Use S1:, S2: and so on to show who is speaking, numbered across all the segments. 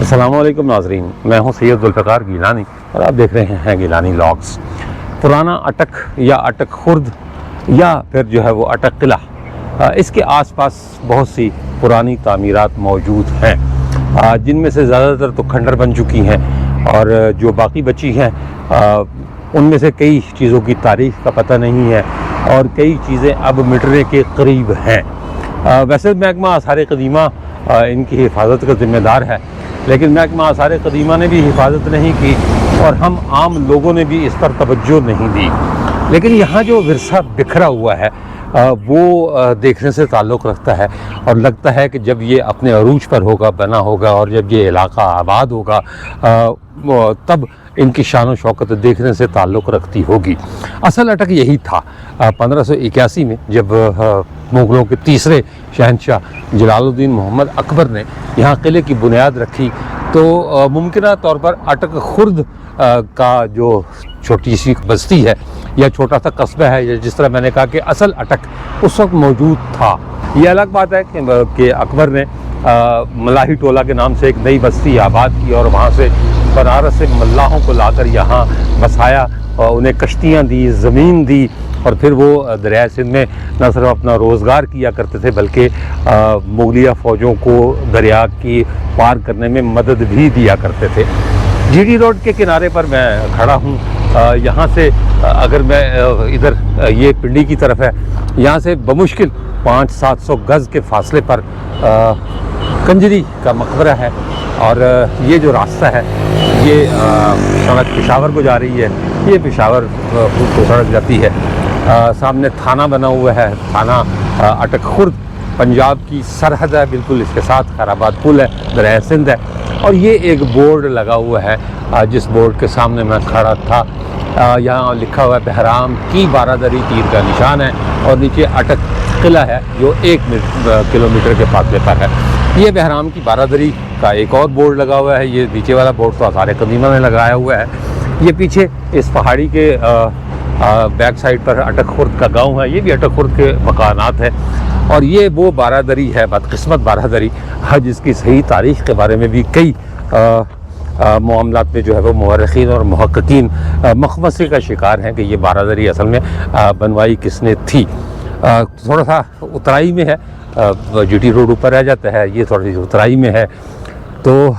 S1: अस्सलामुअलैकुम नाज़रीन, मैं हूं सैयद ज़ुल्फ़िकार गिलानी और आप देख रहे हैं गिलानी व्लॉग्स। पुराना अटक या अटक खुर्द या फिर जो है वो अटक किला, इसके आसपास बहुत सी पुरानी तामीरात मौजूद हैं, जिनमें से ज़्यादातर तो खंडर बन चुकी हैं और जो बाकी बची हैं उनमें से कई चीज़ों की तारीख़ का पता नहीं है और कई चीज़ें अब मिटने के करीब हैं। वैसे महकमा आसार क़दीमा इनकी हिफाजत का ज़िम्मेदार है, लेकिन महकमा आसार क़दीमा ने भी हिफाजत नहीं की और हम आम लोगों ने भी इस पर तवज्जो नहीं दी। लेकिन यहाँ जो विरसा बिखरा हुआ है वो देखने से ताल्लुक़ रखता है और लगता है कि जब ये अपने अरूज पर होगा, बना होगा और जब ये इलाका आबाद होगा तब इनकी शान व शौकत देखने से ताल्लुक़ रखती होगी। असल अटक यही था। 1581 में जब मुग़लों के तीसरे शहंशाह जलालुद्दीन मोहम्मद अकबर ने यहाँ किले की बुनियाद रखी तो मुमकिन तौर पर अटक खुर्द का जो छोटी सी बस्ती है या छोटा सा कस्बा है, या जिस तरह मैंने कहा कि असल अटक उस वक्त मौजूद था। ये अलग बात है कि अकबर ने मलाही टोला के नाम से एक नई बस्ती आबाद की और वहाँ से बनारस से मल्लाहों को लाकर यहाँ बसाया और उन्हें कश्तियाँ दी, ज़मीन दी और फिर वो दरिया सिंध में न सिर्फ अपना रोज़गार किया करते थे बल्कि मुगलिया फ़ौजों को दरिया की पार करने में मदद भी दिया करते थे। जीटी रोड के किनारे पर मैं खड़ा हूँ। यहाँ से अगर मैं इधर ये पिंडी की तरफ है, यहाँ से बमुश्किल 500-700 गज़ के फासले पर कंजरी का मकबरा है और ये जो रास्ता है ये सड़क पेशावर को जा रही है। ये पेशावर को सड़क जाती है। सामने थाना बना हुआ है, थाना अटक खुर्द पंजाब की सरहद है, बिल्कुल इसके साथ खैराबाद पुल है, दरिया सिंध है और ये एक बोर्ड लगा हुआ है जिस बोर्ड के सामने मैं खड़ा था। यहाँ लिखा हुआ है बहराम की बारादरी तीर का निशान है और नीचे अटक किला है जो 1 किलोमीटर के फासले पर है। ये बहराम की बारादरी का एक और बोर्ड लगा हुआ है। ये नीचे वाला बोर्ड तो आसार क़दीमा ने लगाया हुआ है। ये पीछे इस पहाड़ी के बैक साइड पर अटक खुर्द का गांव है, ये भी अटक खुर्द के मकानात है और ये वो बारादरी है, बदकिस्मत बारादरी, जिसकी सही तारीख़ के बारे में भी कई मामलात में जो है वो मुअर्रिखीन और मुहक्किकीन मखमसे का शिकार हैं कि ये बारादरी असल में बनवाई किसने थी। थोड़ा सा उतराई में है, जीटी रोड ऊपर रह जाता है, ये थोड़ी उतराई में है। तो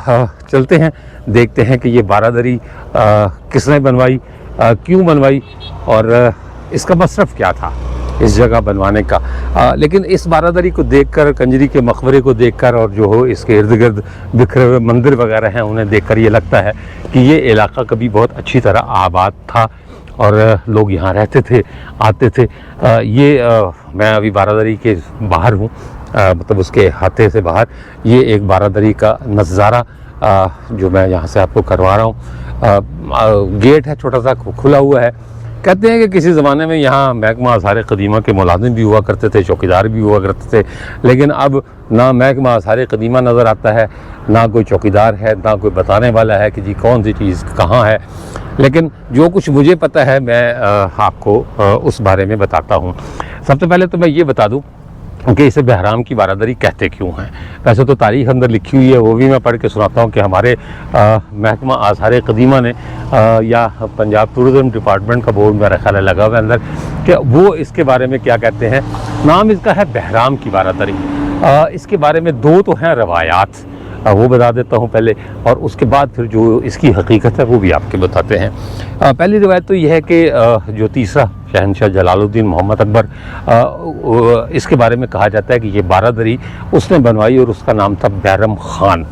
S1: चलते हैं, देखते हैं कि ये बारादरी किसने बनवाई, क्यों बनवाई और इसका मसरफ़ क्या था इस जगह बनवाने का। लेकिन इस बारादरी को देखकर, कंजरी के मकबरे को देखकर और जो हो इसके इर्द गिर्द बिखरे हुए मंदिर वगैरह हैं उन्हें देखकर ये लगता है कि ये इलाका कभी बहुत अच्छी तरह आबाद था और लोग यहाँ रहते थे, आते थे। मैं अभी बारादरी के बाहर हूँ, मतलब उसके हाथे से बाहर। ये एक बारादरी का नज़ारा जो मैं यहाँ से आपको करवा रहा हूँ। गेट है, छोटा सा खुला हुआ है। कहते हैं कि किसी ज़माने में यहाँ महकमा आसार क़दीमा के मुलाजिम भी हुआ करते थे, चौकीदार भी हुआ करते थे, लेकिन अब ना महकमा आसार क़दीमा नज़र आता है, ना कोई चौकीदार है, ना कोई बताने वाला है कि जी कौन सी चीज़ कहाँ है। लेकिन जो कुछ मुझे पता है मैं आपको उस बारे में बताता हूँ। सबसे पहले तो मैं ये बता दूँ कि इसे बहराम की बारादरी कहते क्यों हैं। वैसे तो तारीख़ अंदर लिखी हुई है, वो भी मैं पढ़ के सुनाता हूँ कि हमारे महकमा आसार क़दीमा ने या पंजाब टूरिज़म डिपार्टमेंट का बोर्ड मेरा ख्याल लगा हुआ है अंदर, कि वो इसके बारे में क्या कहते हैं। नाम इसका है बहराम की बारादरी। इसके बारे में दो तो हैं रवायात, वो बता देता हूँ पहले और उसके बाद फिर जो इसकी हकीकत है वो भी आपके बताते हैं। पहली रिवायत तो यह है कि जो तीसरा शहंशाह जलालुद्दीन मोहम्मद अकबर, इसके बारे में कहा जाता है कि ये बारादरी उसने बनवाई और उसका नाम था बैरम ख़ान।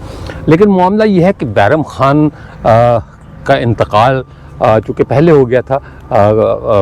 S1: लेकिन मामला ये है कि बैरम ख़ान का इंतकाल चूँकि पहले हो गया था,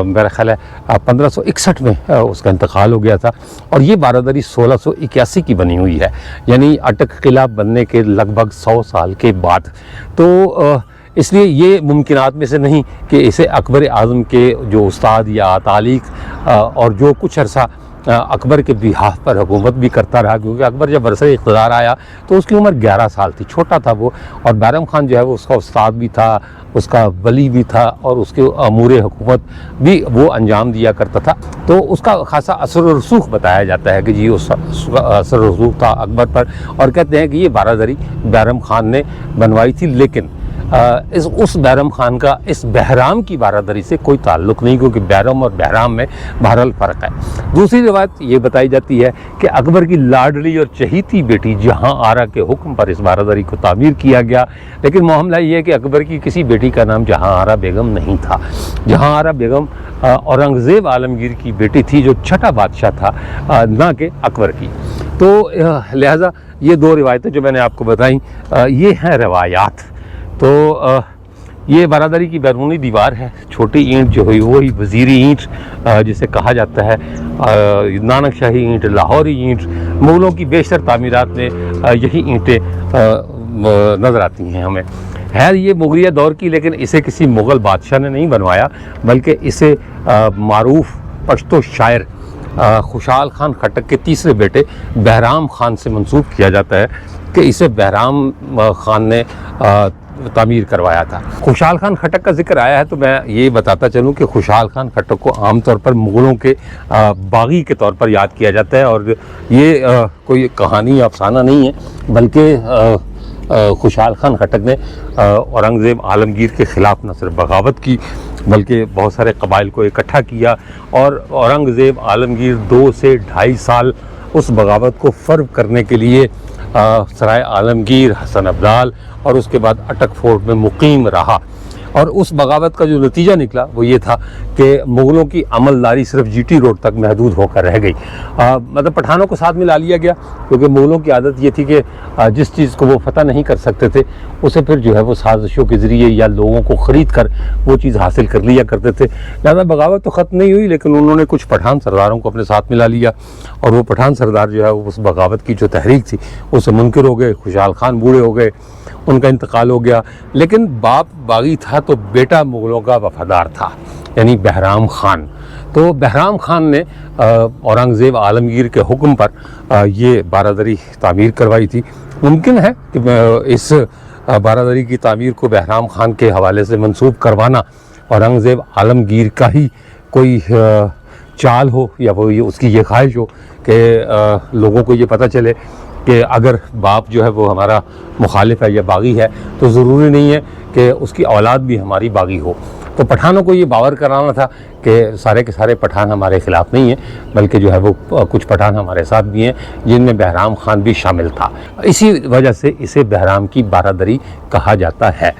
S1: मेरा ख्याल है 1561 में उसका इंतकाल हो गया था और ये बारादरी 1681 की बनी हुई है, यानी अटक किला बनने के लगभग 100 साल के बाद। तो इसलिए ये मुमकिनात में से नहीं कि इसे अकबर आज़म के जो उस्ताद या तालीक और जो कुछ अरसा अकबर के बिहाफ पर हुकूमत भी करता रहा, क्योंकि अकबर जब बरसर इक़्तिदार आया तो उसकी उम्र 11 साल थी, छोटा था वो। और बैरम खान जो है वो उसका उस्ताद भी था, उसका वली भी था, और उसके अमूर हुकूमत भी वो अंजाम दिया करता था। तो उसका खासा असर और रसूख बताया जाता है कि जी उसका असर रसूख था अकबर पर। और कहते हैं कि ये बारादरी बैरम खान ने बनवाई थी, लेकिन उस बैरम खान का इस बहराम की बारादरी से कोई ताल्लुक़ नहीं, क्योंकि बैरम और बहराम में बहरहाल फ़र्क है। दूसरी रिवायत ये बताई जाती है कि अकबर की लाडली और चहीती बेटी जहाँ आरा के हुक्म पर इस बारादरी को तामीर किया गया, लेकिन मामला ये है कि अकबर की किसी बेटी का नाम जहाँ आरा बेगम नहीं था। जहाँ आरा बेगम औरंगज़ेब आलमगीर की बेटी थी, जो छठा बादशाह था, ना कि अकबर की। तो लिहाजा ये दो रिवायतें जो मैंने आपको बताई, ये हैं रवायात। तो ये बारादरी की बैरूनी दीवार है, छोटी ईंट जो हुई वही वज़ीरी ईंट जिसे कहा जाता है, नानक शाही ईंट, लाहौरी ईंट, मुग़लों की बेशतर तामीरात में यही ईंटें नज़र आती हैं हमें। है ये मुग़लिया दौर की, लेकिन इसे किसी मुग़ल बादशाह ने नहीं बनवाया, बल्कि इसे मारूफ पश्तो शायर खुशहाल खान खटक के तीसरे बेटे बहराम खान से मंसूब किया जाता है कि इसे बहराम खान ने तामीर करवाया था। खुशहाल खान खटक का जिक्र आया है तो मैं ये बताता चलूँ कि खुशहाल खान खटक को आमतौर पर मुग़लों के बागी के तौर पर याद किया जाता है, और ये कोई कहानी अफसाना नहीं है, बल्कि खुशहाल खान खटक ने औरंगज़ेब आलमगीर के ख़िलाफ़ न सिर्फ बगावत की, बल्कि बहुत सारे कबाइल को इकट्ठा किया, और औरंगज़ेब आलमगीर 2 से 2.5 साल उस बगावत को फ़र्व करने के लिए सराय आलमगीर, हसन अब्दाल और उसके बाद अटक फोर्ट में मुकीम रहा। और उस बगावत का जो नतीजा निकला वो ये था कि मुग़लों की अमलदारी सिर्फ जीटी रोड तक महदूद होकर रह गई। मतलब पठानों को साथ मिला लिया गया, क्योंकि मुग़लों की आदत ये थी कि जिस चीज़ को वो फतह नहीं कर सकते थे उसे फिर जो है वो साजिशों के ज़रिए या लोगों को ख़रीद कर वो चीज़ हासिल कर लिया करते थे। लिहाजा बगावत तो ख़त्म नहीं हुई, लेकिन उन्होंने कुछ पठान सरदारों को अपने साथ मिला लिया, और वो पठान सरदार जो है उस बगावत की जो तहरीक थी उससे मुनकिर हो गए। खुशहाल खान बूढ़े हो गए, उनका इंतकाल हो गया, लेकिन बाप बागी था तो बेटा मुग़लों का वफ़ादार था, यानी बहराम खान। तो बहराम खान ने औरंगज़ेब आलमगीर के हुक्म पर ये बारादरी तामीर करवाई थी। मुमकिन है कि इस बारादरी की तामीर को बहराम खान के हवाले से मंसूब करवाना औरंगज़ेब आलमगीर का ही कोई चाल हो, या वो ये उसकी ये ख्वाहिश हो कि लोगों को ये पता चले कि अगर बाप जो है वो हमारा मुखालिफ है या बागी है तो ज़रूरी नहीं है कि उसकी औलाद भी हमारी बागी हो। तो पठानों को ये बावर कराना था कि सारे के सारे पठान हमारे ख़िलाफ़ नहीं हैं, बल्कि जो है वो कुछ पठान हमारे साथ भी हैं, जिनमें बहराम खान भी शामिल था। इसी वजह से इसे बहराम की बारादरी कहा जाता है।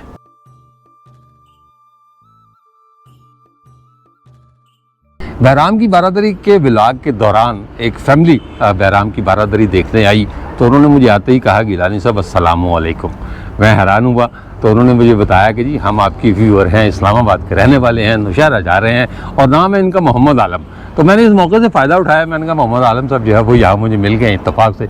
S1: बहराम की बारादरी के विलाग के दौरान एक फैमिली बहराम की बारादरी देखने आई, तो उन्होंने मुझे आते ही कहा, गिलानी साहब अस्सलामु अलैकुम। मैं हैरान हुआ, तो उन्होंने मुझे बताया कि जी हम आपकी व्यूअर हैं, इस्लामाबाद के रहने वाले हैं, नौशहरा जा रहे हैं, और नाम है इनका मोहम्मद आलम। तो मैंने इस मौके से फ़ायदा उठाया, मैंने कहा मोहम्मद आलम साहब जो है वो यहाँ मुझे मिल गए इत्तेफाक से,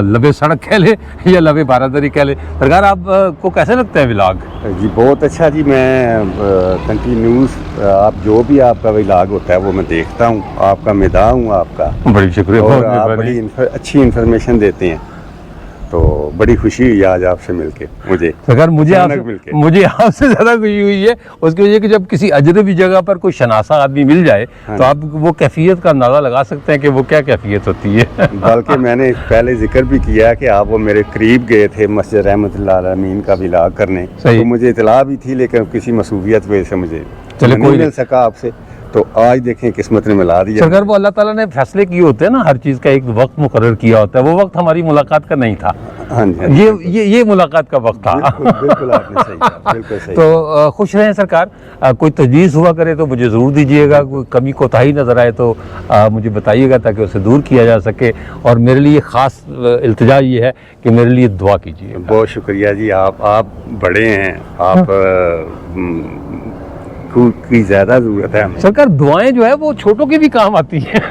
S1: लबे सड़क कह ले या लबे बारादरी कह ले। सरकार आपको कैसे लगता है व्लॉग?
S2: जी बहुत अच्छा जी, मैं कंटिन्यूस आप जो भी आपका व्लॉग होता है वो मैं देखता हूँ, आपका मिदा हूँ आपका।
S1: बड़ी शुक्रिया,
S2: और आप बड़ी अच्छी इन्फॉर्मेशन देते हैं, तो बड़ी खुशी हुई आज आपसे मिलके मुझे।
S1: अगर मुझे आपसे ज़्यादा खुशी हुई है उसकी वजह कि जब किसी अजनबी जगह पर कोई शनासा आदमी मिल जाए तो आप वो कैफियत का अंदाज़ा लगा सकते हैं कि वो क्या कैफियत होती है।
S2: बल्कि मैंने पहले जिक्र भी किया कि आप वो मेरे करीब गए थे मस्जिद रहमतुल्लाह अलमीन का व्लॉग करने, तो मुझे इतला भी थी, लेकिन किसी मसूबियत वजह से मुझे नहीं मिल सका आपसे। तो आज देखें किस्मत ने मिला दिया।
S1: सरकार वो अल्लाह ताला ने फैसले किए होते हैं ना, हर चीज़ का एक वक्त मुकर्रर किया होता है, वो वक्त हमारी मुलाकात का नहीं था।
S2: हाँ जी,
S1: ये मुलाकात का वक्त था।
S2: बिल्कुल आपने सही कहा, बिल्कुल सही।
S1: तो खुश रहें सरकार, कोई तजवीज़ हुआ करे तो मुझे ज़रूर दीजिएगा, कोई कमी कोताही नज़र आए तो मुझे बताइएगा ताकि उसे दूर किया जा सके। और मेरे लिए ख़ास इल्तिजा ये है कि मेरे लिए दुआ कीजिए।
S2: बहुत शुक्रिया जी, आप बड़े हैं, आप की ज़्यादा ज़रूरत है हमें।
S1: सरकार दुआएं जो है वो छोटों के भी काम आती हैं।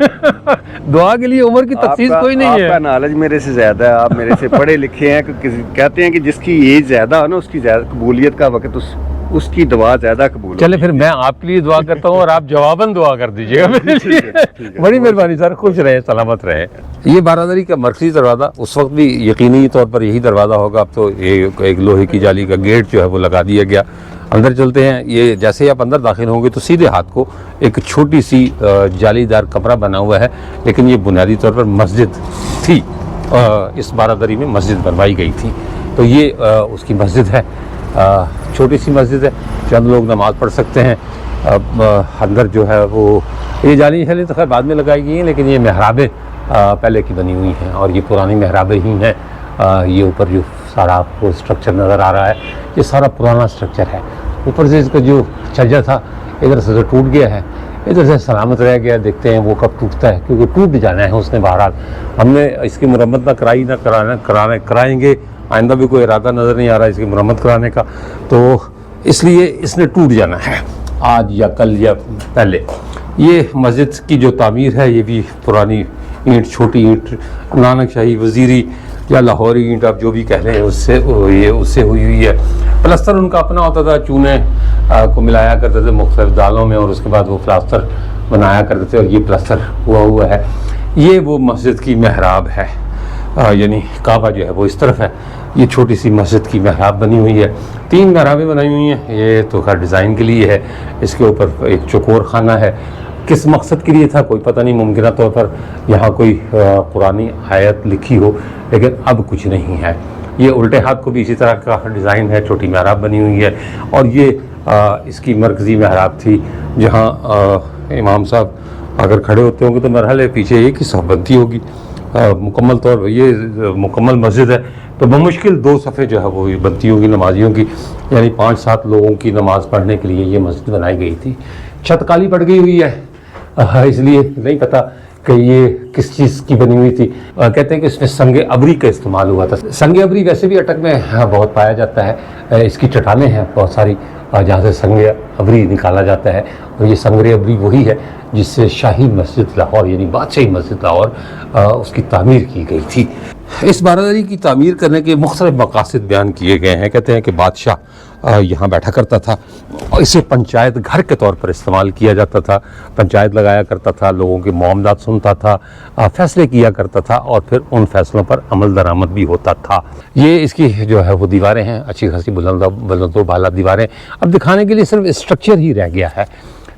S1: दुआ के लिए उम्र की तखसीस कोई नहीं है।
S2: आपका नॉलेज मेरे से ज़्यादा है, आप मेरे से पढ़े लिखे हैं। कहते हैं कि जिसकी एज ज़्यादा हो ना उसकी ज़्यादा कबूलियत का वक्त उसकी दुआ ज़्यादा कबूल।
S1: चले फिर मैं आपके लिए दुआ करता हूँ और आप जवाबन दुआ कर दीजिएगा मेरे लिए। बड़ी मेहरबानी सर, खुश रहे, सलामत रहे। ये बारादरी का मरकजी दरवाज़ा उस वक्त भी यकीनी तौर पर यही दरवाज़ा होगा। अब तो ये एक लोहे की जाली का गेट जो है वो लगा दिया गया। अंदर चलते हैं। ये जैसे ही आप अंदर दाखिल होंगे तो सीधे हाथ को एक छोटी सी जालीदार कमरा बना हुआ है, लेकिन ये बुनियादी तौर पर मस्जिद थी। इस बारादरी में मस्जिद बनवाई गई थी, तो ये उसकी मस्जिद है। छोटी सी मस्जिद है, चंद लोग नमाज़ पढ़ सकते हैं। अंदर जो है वो ये जाली शली तो खैर बाद में लगाई गई हैं, लेकिन ये महराबें पहले की बनी हुई हैं और ये पुरानी महराबें ही हैं। ये ऊपर जो सारा आपको स्ट्रक्चर नज़र आ रहा है, ये सारा पुराना स्ट्रक्चर है। ऊपर से इसका जो छज्जा था इधर से तो टूट गया है, इधर से सलामत रह गया। देखते हैं वो कब टूटता है, क्योंकि टूट जाना है उसने। बहरहाल हमने इसकी मुरम्मत ना कराई ना कराएंगे। आइंदा भी कोई इरादा नज़र नहीं आ रहा इसकी मुरम्मत कराने का, तो इसलिए इसने टूट जाना है आज या कल या पहले। ये मस्जिद की जो तामीर है ये भी पुरानी ईंट, छोटी ईंट, नानक शाही, वज़ीरी या लाहौरी ईंट आप जो भी कह रहे हैं उससे हुई हुई है। प्लास्टर उनका अपना होता था, चूने को मिलाया करते थे मुख्तलिफ दालों में और उसके बाद वो प्लास्टर बनाया करते थे और ये प्लास्टर हुआ है। ये वो मस्जिद की महराब है, यानी काबा जो है वो इस तरफ है। ये छोटी सी मस्जिद की महराब बनी हुई है। 3 महराबें बनाई हुई हैं। ये तो खैर डिज़ाइन के लिए है। इसके ऊपर एक चौकोर खाना है, किस मकसद के लिए था कोई पता नहीं। मुमकिन तौर पर यहाँ कोई पुरानी आयत लिखी हो, लेकिन अब कुछ नहीं है। ये उल्टे हाथ को भी इसी तरह का डिज़ाइन है, छोटी महराब बनी हुई है। और ये इसकी मरकज़ी महराब थी, जहाँ इमाम साहब अगर खड़े होते होंगे तो मरहले पीछे एक ही सफ़ बनती होगी। मुकम्मल तौर पर ये मुकम्मल मस्जिद है, तो बमुश्किल 2 सफ़े जो है वो बनती होगी नमाजियों की, यानी 5-7 लोगों की नमाज़ पढ़ने के लिए ये मस्जिद बनाई गई थी। छत काली पड़ गई हुई है, इसलिए नहीं पता कि ये किस चीज़ की बनी हुई थी। कहते हैं कि इसमें संगे अबरी का इस्तेमाल हुआ था। संगे अबरी वैसे भी अटक में बहुत पाया जाता है। इसकी चट्टानें हैं बहुत सारी जहाँ से संगे अबरी निकाला जाता है, और ये संगे अबरी वही है जिससे शाही मस्जिद लाहौर यानी बादशाही मस्जिद लाहौर उसकी तामीर की गई थी। इस बारादरी की तामीर करने के मुख्तलिफ मकासद बयान किए गए हैं। कहते हैं कि बादशाह यहाँ बैठा करता था और इसे पंचायत घर के तौर पर इस्तेमाल किया जाता था। पंचायत लगाया करता था, लोगों के मामलात सुनता था, फैसले किया करता था और फिर उन फैसलों पर अमल दरामद भी होता था। ये इसकी जो है वो दीवारें हैं, अच्छी खासी बुलंद बाला दीवारें। अब दिखाने के लिए सिर्फ स्ट्रक्चर ही रह गया है,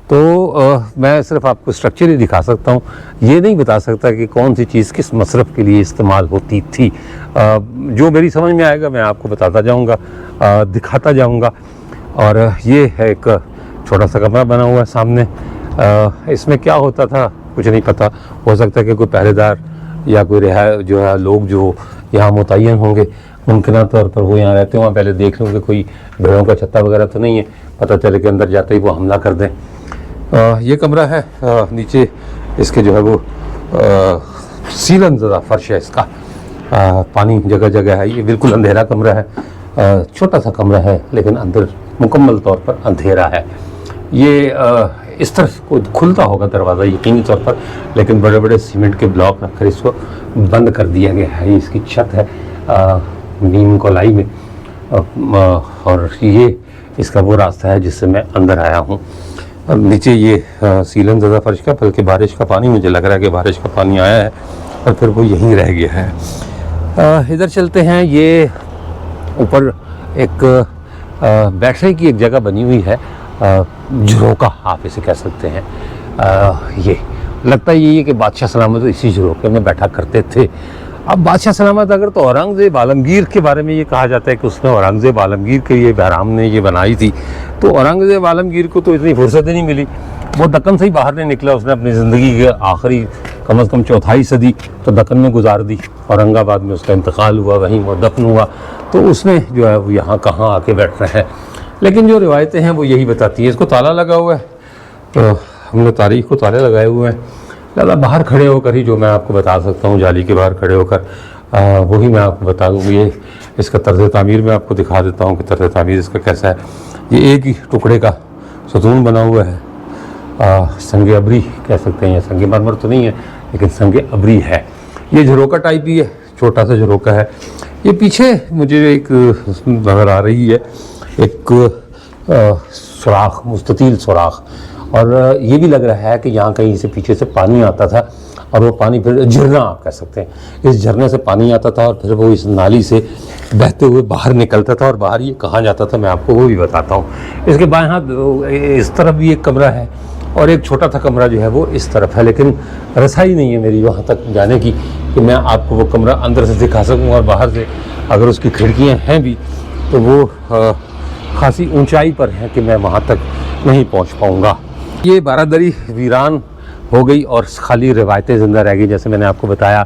S1: तो मैं सिर्फ आपको स्ट्रक्चर ही दिखा सकता हूँ। ये नहीं बता सकता कि कौन सी चीज़ किस मसरफ़ के लिए इस्तेमाल होती थी। जो मेरी समझ में आएगा मैं आपको बताता जाऊँगा, दिखाता जाऊँगा। और ये है एक छोटा सा कमरा बना हुआ है सामने। इसमें क्या होता था कुछ नहीं पता। हो सकता है कि कोई पहरेदार या कोई जो है लोग जो यहाँ मुतय्यन होंगे, मुमकिन तौर पर वो यहाँ रहते हों। पहले देख लूँ कि कोई भेड़ों का छत्ता वगैरह तो नहीं है, पता चले कि अंदर जाते ही वो हमला कर दें। ये कमरा है, नीचे इसके जो है वो सीलन ज़दा फर्श है इसका, पानी जगह जगह है। ये बिल्कुल अंधेरा कमरा है, छोटा सा कमरा है लेकिन अंदर मुकम्मल तौर पर अंधेरा है। ये इस तरफ को खुलता होगा दरवाज़ा यकीनी तौर पर, लेकिन बड़े बड़े सीमेंट के ब्लॉक रखकर इसको बंद कर दिया गया है। इसकी छत है नीम कोलाई में, और ये इसका वो रास्ता है जिससे मैं अंदर आया हूँ। नीचे ये सीलन ज़दा फर्श का, बल्कि बारिश का पानी, मुझे लग रहा है कि बारिश का पानी आया है और फिर वो यहीं रह गया है। इधर चलते हैं। ये ऊपर एक बैठने की एक जगह बनी हुई है, झरोका आप इसे कह सकते हैं। ये लगता है ये कि बादशाह सलामत इसी झरोके में बैठा करते थे। अब बादशाह सलामत अगर तो औरंगज़ेब आलमगीर के बारे में ये कहा जाता है कि उसने औरंगज़ेब आलमगीर के लिए बहराम ने ये बनाई थी, तो औरंगज़ेब आलमगीर को तो इतनी फुर्सत ही नहीं मिली। वो दक्कन से ही बाहर नहीं निकला। उसने अपनी ज़िंदगी के आखिरी कम से कम 4 सदी तो दक्कन में गुजार दी। औरंगाबाद में उसका इंतकाल हुआ, वहीं वो दफन हुआ। तो उसने जो है वो यहाँ कहाँ आके बैठ रहे हैं। लेकिन जो रिवायतें हैं वो यही बताती हैं। इसको ताला लगा हुआ है, तो हमने तारीख को ताले लगाए हुए हैं। ज़्यादा बाहर खड़े होकर ही जो मैं आपको बता सकता हूँ, जाली के बाहर खड़े होकर वही मैं आपको बता दूँगा। ये इसका तर्ज़ तामीर में आपको दिखा देता हूँ कि तर्ज़ तामीर इसका कैसा है। ये एक ही टुकड़े का सतून बना हुआ है, संगे अबरी कह सकते हैं, या संगे मरमर तो नहीं है लेकिन संगे अबरी है। ये झरोका टाइप ही है, छोटा सा झरोका है। ये पीछे मुझे एक नज़र आ रही है, एक सुराख, मुस्ततील सुराख। और ये भी लग रहा है कि यहाँ कहीं से पीछे से पानी आता था और वो पानी फिर झरना आप कह सकते हैं, इस झरने से पानी आता था और फिर वो इस नाली से बहते हुए बाहर निकलता था और बाहर ये कहाँ जाता था मैं आपको वो भी बताता हूँ। इसके बाएं हाथ इस तरफ भी एक कमरा है और एक छोटा सा कमरा जो है वो इस तरफ है, लेकिन रसाई नहीं है मेरी वहाँ तक जाने की कि मैं आपको वो कमरा अंदर से दिखा सकूँ, और बाहर से अगर उसकी खिड़कियाँ हैं भी तो वो खासी ऊंचाई पर हैं कि मैं वहाँ तक नहीं पहुँच पाऊँगा। ये बारादरी वीरान हो गई और खाली रिवायतें ज़िंदा रह गई। जैसे मैंने आपको बताया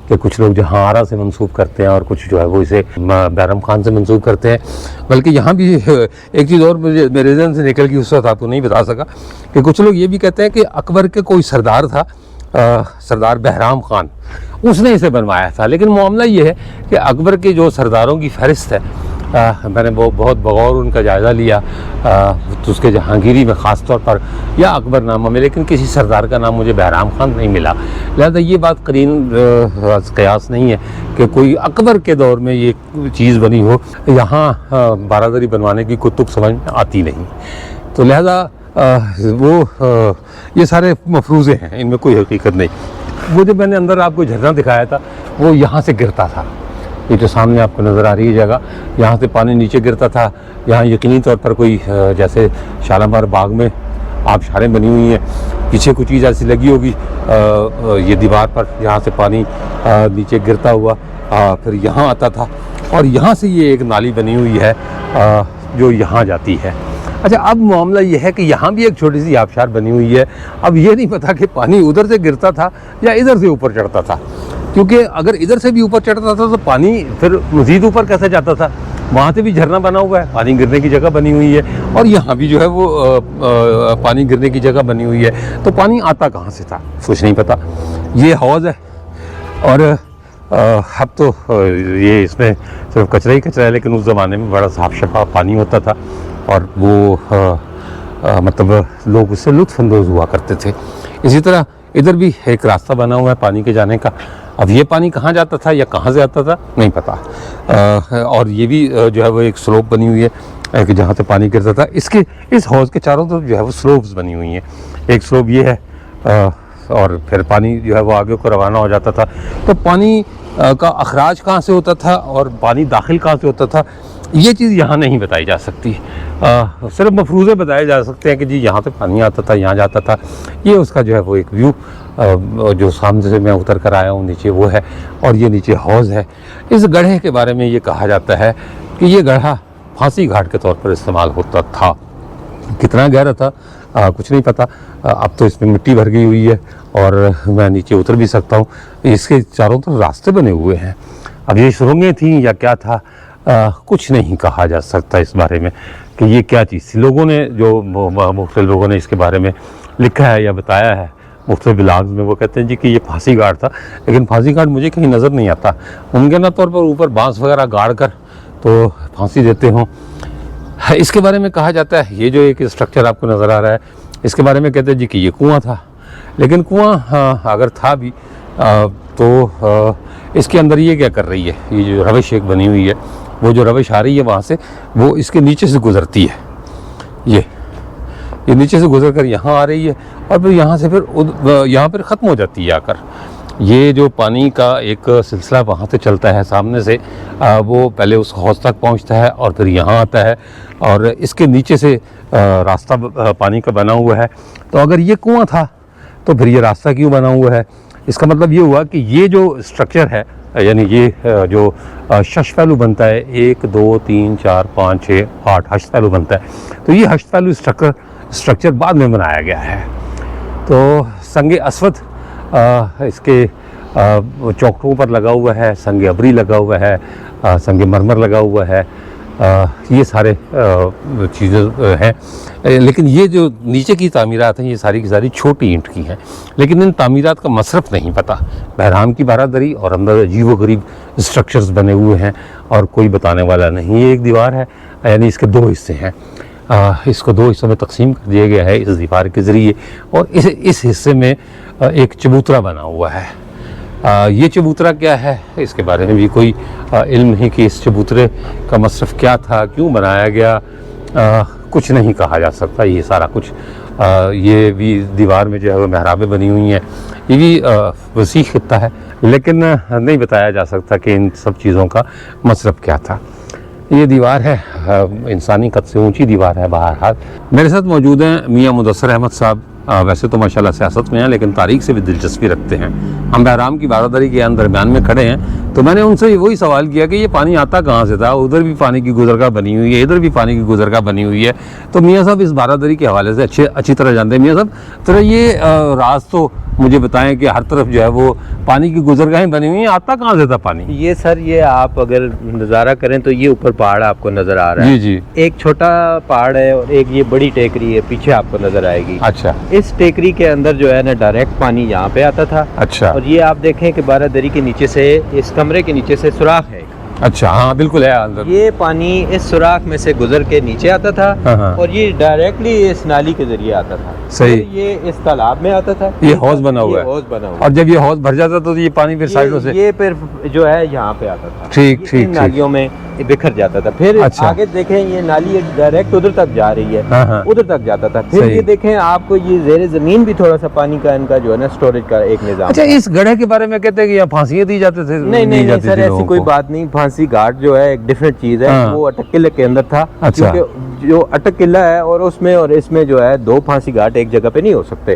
S1: कि कुछ लोग जहाँ आरा से मंसूब करते हैं और कुछ जो है वो इसे बैरम खान से मंसूब करते हैं। बल्कि यहाँ भी एक चीज़ और मुझे मेरे जहन से निकल गई, उस वक्त आपको नहीं बता सका, कि कुछ लोग ये भी कहते हैं कि अकबर के कोई सरदार था, सरदार बहराम खान, उसने इसे बनवाया था। लेकिन मामला ये है कि अकबर के जो सरदारों की फहरिस्त है, मैंने वो बहुत बगौर उनका जायज़ा लिया, तो उसके जहांगीरी में ख़ास तौर पर या अकबरनामा में, लेकिन किसी सरदार का नाम मुझे बहराम खान नहीं मिला। लिहाजा ये बात करीन कयास नहीं है कि कोई अकबर के दौर में ये चीज़ बनी हो। यहाँ बारादरी बनवाने की कोई तुक समझ आती नहीं, तो लिहाजा ये सारे मफरूज़े हैं, इनमें कोई हकीकत नहीं। वो जो मैंने अंदर आपको झरना दिखाया था वो यहाँ से गिरता था, ये जो सामने आपको नज़र आ रही है जगह, यहाँ से पानी नीचे गिरता था। यहाँ यकीनी तौर पर कोई जैसे शालामार बाग में आबशारें बनी हुई हैं, पीछे कुछ चीज़ ऐसी लगी होगी ये दीवार पर, यहाँ से पानी नीचे गिरता हुआ फिर यहाँ आता था और यहाँ से ये एक नाली बनी हुई है जो यहाँ जाती है। अच्छा, अब मामला ये है कि यहाँ भी एक छोटी सी आबशार बनी हुई है। अब ये नहीं पता कि पानी उधर से गिरता था या इधर से ऊपर चढ़ता था, क्योंकि अगर इधर से भी ऊपर चढ़ता था तो पानी फिर मज़ीद ऊपर कैसे जाता था। वहाँ से भी झरना बना हुआ है, पानी गिरने की जगह बनी हुई है, और यहाँ भी जो है वो पानी गिरने की जगह बनी हुई है, तो पानी आता कहाँ से था कुछ नहीं पता। ये हौज़ है और अब तो ये इसमें सिर्फ कचरा ही कचरा है, लेकिन उस ज़माने में बड़ा साफ शफाफ पानी होता था और वो मतलब लोग उससे लुत्फ़अंदोज़ हुआ करते थे। इसी तरह इधर भी एक रास्ता बना हुआ है पानी के जाने का। अब ये पानी कहाँ जाता था या कहाँ से आता था नहीं पता। और ये भी जो है वो एक स्लोप बनी हुई है कि जहाँ से पानी गिरता था। इसके इस हौज़ के चारों तरफ जो है वो स्लोप्स बनी हुई हैं। एक स्लोप ये है और फिर पानी जो है वो आगे को रवाना हो जाता था। तो पानी का अखराज कहाँ से होता था और पानी दाखिल कहाँ से होता था, ये चीज़ यहाँ नहीं बताई जा सकती। सिर्फ मफरूज़े बताए जा सकते हैं कि जी यहाँ से पानी आता था, यहाँ जाता था। ये उसका जो है वो एक व्यू जो सामने से मैं उतर कर आया हूँ नीचे वो है, और ये नीचे हौज़ है। इस गड्ढे के बारे में ये कहा जाता है कि ये गड्ढा फांसी घाट के तौर पर इस्तेमाल होता था। कितना गहरा था कुछ नहीं पता। अब तो इसमें मिट्टी भर गई हुई है और मैं नीचे उतर भी सकता हूँ। इसके चारों तरफ रास्ते बने हुए हैं। अब ये सुरंगें थीं या क्या था, कुछ नहीं कहा जा सकता इस बारे में कि ये क्या चीज़ थी। लोगों ने जो मुख्तलिफ लोगों ने इसके बारे में लिखा है या बताया है मुख्तलिफ ब्लॉग्स में, वो कहते हैं जी कि ये फांसी घाट था, लेकिन फांसी घाट मुझे कहीं नज़र नहीं आता। मुमकिन तौर पर ऊपर बांस वगैरह गाड़ कर तो फांसी देते हों। इसके बारे में कहा जाता है, ये जो एक स्ट्रक्चर आपको नज़र आ रहा है, इसके बारे में कहते हैं जी कि ये कुआँ था। लेकिन कुआँ अगर था भी तो इसके अंदर ये क्या कर रही है, ये जो रविश एक बनी हुई है, वो जो रविश आ रही है वहाँ से, वो इसके नीचे से गुज़रती है। ये नीचे से गुजर कर यहाँ आ रही है और फिर यहाँ से फिर यहाँ पर ख़त्म हो जाती है आकर। ये जो पानी का एक सिलसिला वहाँ से चलता है सामने से, वो पहले उस हौज़ तक पहुँचता है और फिर यहाँ आता है, और इसके नीचे से रास्ता पानी का बना हुआ है। तो अगर ये कुआँ था तो फिर ये रास्ता क्यों बना हुआ है? इसका मतलब ये हुआ कि ये जो स्ट्रक्चर है, यानी ये जो शश पहलू बनता है, 1 2 3 4 5 6 8 हश्त पहलू बनता है, तो ये हश्त पहलू स्ट्रक्चर बाद में बनाया गया है। तो संगे अस्वद इसके चौखटों पर लगा हुआ है, संगे अबरी लगा हुआ है, संगे मरमर लगा हुआ है, ये सारे चीज़ें हैं। लेकिन ये जो नीचे की तामीरात हैं ये सारी की सारी छोटी ईंट की हैं, लेकिन इन तामीरात का मसरफ़ नहीं पता। बहराम की बारादरी और अंदर अजीब-व-गरीब स्ट्रक्चर्स बने हुए हैं और कोई बताने वाला नहीं। ये एक दीवार है, यानी इसके 2 हिस्से हैं। इसको 2 हिस्सों में तकसीम कर दिया गया है इस दीवार के ज़रिए, और इस हिस्से में एक चबूतरा बना हुआ है। ये चबूतरा क्या है इसके बारे में भी कोई इल्म नहीं कि इस चबूतरे का मसरफ़ क्या था, क्यों बनाया गया, कुछ नहीं कहा जा सकता। ये सारा कुछ ये भी दीवार में जो है वो महराबें बनी हुई हैं, ये भी वसीह खित्ता है, लेकिन नहीं बताया जा सकता कि इन सब चीज़ों का मतलब क्या था। ये दीवार है इंसानी कद से ऊंची दीवार है। बहरहाल मेरे साथ मौजूद हैं मियाँ मुदस्सर अहमद साहब। वैसे तो माशाल्लाह सियासत में हैं, लेकिन तारीख से भी दिलचस्पी रखते हैं। हम बहराम की बारादरी के दरमियान में खड़े हैं, तो मैंने उनसे वही सवाल किया कि ये पानी आता कहाँ से था। उधर भी पानी की गुजरगाह बनी हुई है, इधर भी पानी की गुजरगाह बनी हुई है। तो मियाँ साहब इस बारादरी के हवाले से अच्छी तरह जानते हैं। मियाँ साहब तो ये राज तो मुझे बताएं कि हर तरफ जो है वो पानी की गुजरगाहें बनी हुई हैं, आता कहाँ से था पानी?
S3: ये सर, ये आप अगर नज़ारा करें तो ये ऊपर पहाड़ आपको नज़र आ रहा है।
S1: जी।
S3: एक छोटा पहाड़ है और एक ये बड़ी टेकरी है, पीछे आपको नज़र आएगी।
S1: अच्छा।
S3: इस टेकरी के अंदर जो है ना डायरेक्ट पानी यहाँ पे आता था।
S1: अच्छा।
S3: और ये आप देखें कि बारादरी के नीचे से, इस कमरे के नीचे से सुराख है।
S1: अच्छा, हाँ बिल्कुल है अंदर।
S3: ये पानी इस सुराख में से गुजर के नीचे आता था।
S1: हाँ।
S3: और ये डायरेक्टली इस नाली के जरिए आता था।
S1: सही।
S3: ये इस तालाब में आता था।
S1: ये हौज बना हुआ है।
S3: हौज बना हुआ।
S1: और जब ये हौज भर जाता तो ये पानी फिर साइडों से
S3: ये फिर जो है यहाँ पे आता था।
S1: ठीक।
S3: नालियों में बिखर जाता था। फिर
S1: अच्छा।
S3: आगे देखें, ये नाली डायरेक्ट उधर तक जा रही है।
S1: हाँ।
S3: उधर तक जाता था। फिर ये देखें आपको, ये ज़ेरे ज़मीन भी थोड़ा सा पानी का इनका जो है ना स्टोरेज का एक निज़ाम।
S1: अच्छा, इस गड्ढे के बारे में कहते हैं कि यहाँ फांसियाँ दी जाते थे?
S3: नहीं सर, ऐसी कोई बात नहीं। फांसी घाट जो है एक डिफरेंट चीज़ है।
S1: हाँ।
S3: वो अटक किले के अंदर था।
S1: अच्छा।
S3: क्योंकि जो अटक किला है और उसमें और इसमें जो है दो फांसी घाट एक जगह पे नहीं हो सकते।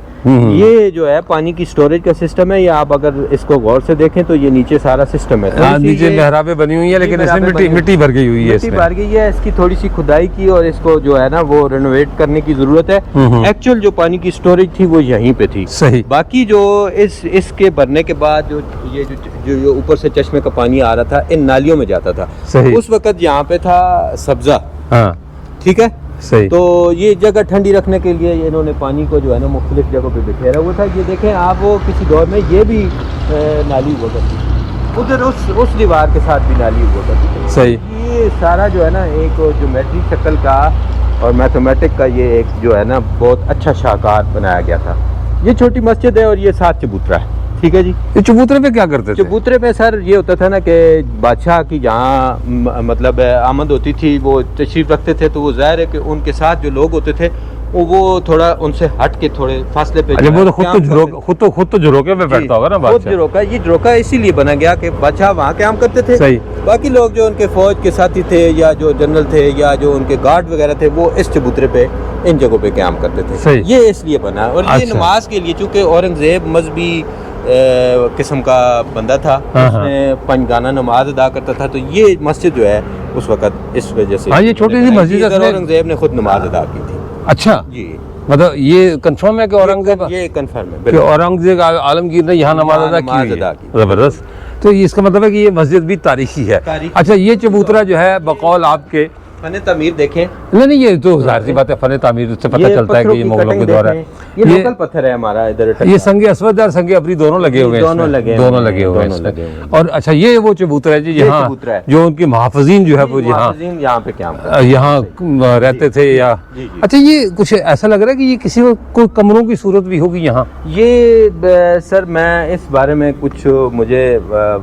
S3: ये जो है पानी की स्टोरेज का सिस्टम है। या आप अगर इसको गौर से देखें तो ये नीचे सारा सिस्टम है।
S1: नीचे महराबें बनी हुई है, लेकिन इसमें मिट्टी भर गई हुई है।
S3: मिट्टी भर गई है। इसकी थोड़ी सी खुदाई की और इसको जो है ना वो रेनोवेट करने की जरूरत है। एक्चुअल जो पानी की स्टोरेज थी वो यहीं पे थी।
S1: सही।
S3: बाकी जो इसके भरने के बाद जो ऊपर से चश्मे का पानी आ रहा था, इन नालियों में जाता था।
S1: सही।
S3: उस वक्त यहाँ पे था सब्जा।
S1: हाँ।
S3: ठीक है।
S1: सही।
S3: तो ये जगह ठंडी रखने के लिए इन्होंने पानी को जो है ना मुख्तलिफ जगहों पे बिखेरा हुआ था। ये देखें आप, वो किसी दौर में ये भी नाली हुआ करती थी। उधर उस दीवार के साथ भी नाली हुआ करती थी।
S1: सही।
S3: ये सारा जो है ना एक ज्योमेट्री शक्ल का और मैथमेटिक का ये एक जो है ना बहुत अच्छा शाहकार बनाया गया था। ये छोटी मस्जिद है और ये 7 चबूतरा है। ठीक है जी।
S1: ये चबूतरे पे क्या करते थे?
S3: चबूतरे पे सर ये होता था ना कि बादशाह की जहाँ मतलब आमद होती थी, वो तशरीफ रखते थे, तो वो जाहिर है कि उनके साथ जो लोग होते थे वो थोड़ा उनसे हट के थोड़े फासले पे।
S1: अच्छा, वो तो खुद तो झरोके पे बैठता होगा ना बादशाह।
S3: झरोका, ये झरोका इसीलिए बना गया कि बादशाह वहाँ काम करते थे।
S1: सही।
S3: बाकी लोग जो उनके फौज के साथी थे या जो जनरल थे या जो उनके गार्ड वगैरह थे, वो इस चबूतरे पे इन जगहों पे काम करते थे।
S1: सही।
S3: ये इसलिए बना। और ये नमाज के लिए, चूँकि औरंगजेब मजहबी किस्म का बंदा था, उसने पंजगाना नमाज अदा करता था, तो ये मस्जिद जो है उस वक्त इस वजह से।
S1: हाँ, ये छोटी सी मस्जिद
S3: औरंगजेब ने खुद नमाज अदा की थी।
S1: अच्छा
S3: जी।
S1: मतलब ये कंफर्म है कि औरंगजेब,
S3: ये कंफर्म है
S1: कि औरंगजेब आलमगीर ने यहाँ नमाज अदा की। जबरदस्त। तो इसका मतलब है कि ये मस्जिद भी तारीखी है। अच्छा, ये चबूतरा जो है बकौल आपके
S3: फन तामीर देखें।
S1: नहीं, ये तो जाहिर सी बात है, फन तामीर से पता चलता है कि ये मुगलों के दौर है।
S3: ये लोकल पत्थर है हमारा इधर।
S1: ये संगे अस्वद और संगे अबरी दोनों लगे हुए हैं। दोनों लगे हुए हैं। और अच्छा, ये वो चबूतरा है जी यहाँ जो उनके मुहाफिजीन जो है वो
S3: यहाँ पे क्या
S1: यहाँ रहते थे या? अच्छा, ये कुछ ऐसा लग रहा है कि ये किसी कोई कमरों की सूरत भी होगी यहाँ।
S3: ये सर मैं इस बारे में कुछ मुझे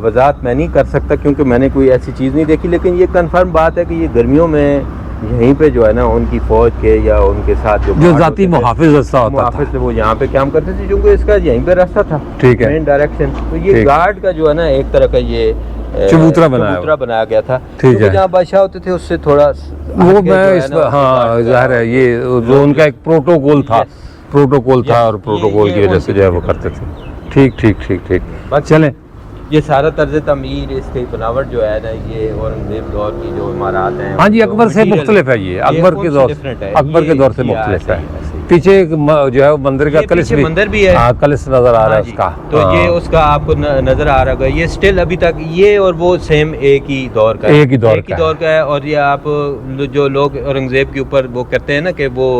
S3: वजाहत मैं नहीं कर सकता, क्योंकि मैंने कोई ऐसी चीज़ नहीं देखी। लेकिन ये कंफर्म बात है कि ये गर्मियों में यहीं पे जो है ना उनकी फौज के या उनके साथ जो
S1: जाती मुहाफिज रास्ता होता था,
S3: वो यहाँ पे काम करते थे, क्योंकि इसका यहीं पे रास्ता था।
S1: ठीक है।
S3: Main direction. तो ये गार्ड का जो है ना एक तरह का ये
S1: चबूतरा बनाया
S3: गया था।
S1: ठीक है।
S3: जहाँ बादशाह होते थे उससे थोड़ा
S1: वो मैं इस हाँ जाहिर है, ये जो उनका एक प्रोटोकॉल था और प्रोटोकॉल की वजह से जो है वो करते थे। ठीक। चलें,
S3: ये सारा तर्ज तमीर, इसकी बनावट जो है ना, ये औरंगजेब दौर की जो इमारत हैं।
S1: हाँ जी, अकबर से मुख्तलिफ है। ये अकबर के दौर से मुख्तलिफ है। पीछे जो है मंदिर का
S3: मंदिर भी है।
S1: कलश नजर आ रहा है उसका।
S3: तो ये उसका आपको नजर आ रहा है। ये स्टिल अभी तक ये और वो सेम एक ही दौर का है। और ये आप जो लोग औरंगजेब के ऊपर वो कहते हैं ना कि वो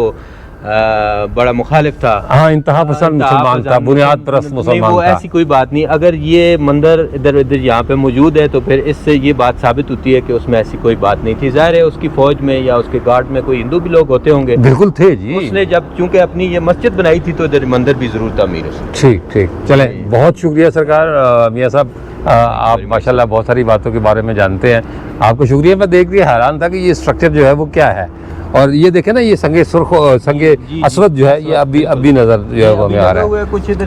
S3: बड़ा मुखालिफ था,
S1: हाँ, इंतहा पसंद मुसलमान था, बुनियाद परस्त मुसलमान था।
S3: वो ऐसी कोई बात नहीं। अगर ये मंदिर इधर यहाँ पे मौजूद है तो फिर इससे ये बात साबित होती है कि उसमें ऐसी कोई बात नहीं थी। जाहिर है उसकी फौज में या उसके गार्ड में कोई हिंदू भी लोग होते होंगे।
S1: बिल्कुल थे जी।
S3: उसने जब चूंकि अपनी ये मस्जिद बनाई थी तो इधर मंदिर भी जरूर तामीर है।
S1: ठीक। चले, बहुत शुक्रिया सरकार। मियाँ साहब, आप माशाल्लाह बहुत सारी बातों के बारे में जानते हैं, आपको शुक्रिया। मैं देख के हैरान था कि ये स्ट्रक्चर जो है वो क्या है। और ये देखे ना, ये संगे सुर्ख संगे असवद जो है ये अभी नजर जो है वो हमें आ रहा है।
S3: कुछ इधर